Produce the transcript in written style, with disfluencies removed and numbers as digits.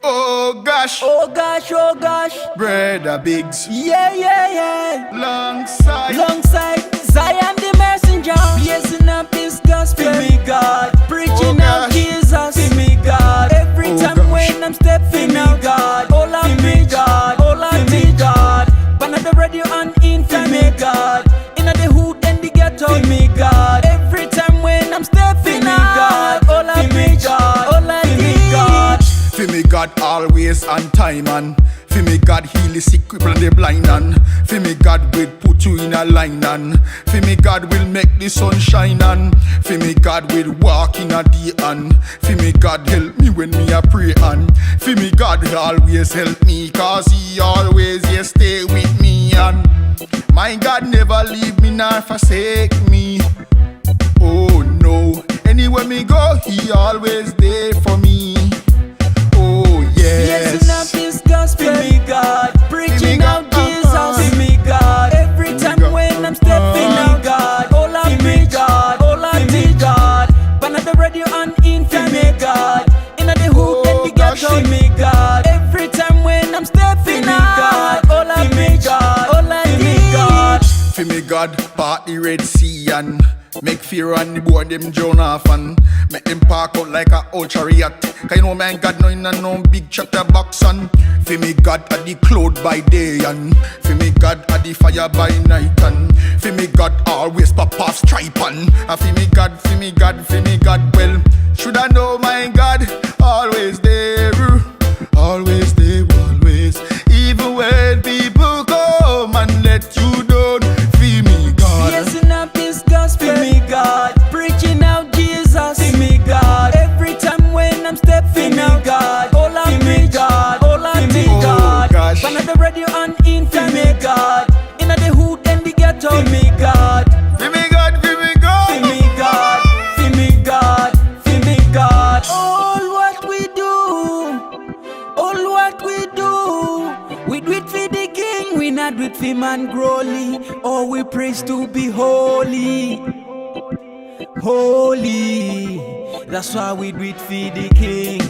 Oh gosh, Oh gosh, oh gosh. Bradda Biggs, Yeah, yeah, yeah. alongside Zion the messenger, blazing up his gospel. For me God, preaching out gosh. Jesus. For me God, every Oh time gosh. when I'm stepping out, God, all I me God, all I me God. Pan at the radio and internet, God. Inna the hood and the ghetto, for me God. Every time when I'm stepping out, all I me God, all I me God. For me God always on time and for me God heal the sick, cripple and the blind and for me God will put you in a line and for me God will make the sun shine and for me God will walk in a day and for me God help me when me a pray and for me God always help me cause he always stay with me and my God never leave me nor forsake me. Oh no, anywhere me go he always there for me. Oh yes. Blazing up his gospel, for me God, preaching out Jesus, for me God. Every time when I'm stepping out, God, all I me God, all I me God. Pan at the radio and internet, God. Inna the hood and the ghetto, for me God. Every time when I'm stepping out, God, all I me God, all I me God. For me God part the Red Sea and make fear on the board them drown off and make them park out like a old chariot. Cause you know man God no in a no big chapter box and for me God at the cloud by day and for me God at the fire by night and for me God always pop off stripe and for me God, for me God, for me God. Well, should I know my God always there, always there, always. Even when people come and let you down, for me God. Blazing up his gospel, for me God, preaching out Jesus, for me God. Every time when I'm stepping out, God, all I me God, all I me Oh, God. gosh. Pan at the radio and internet, God. Inna the hood and the ghetto, for me God. For me God, for me God. For me God, for me God, for me God. All what we do it for the King. We not do it for man growly. Oh, we praise to be holy, holy. That's why we do it for the King.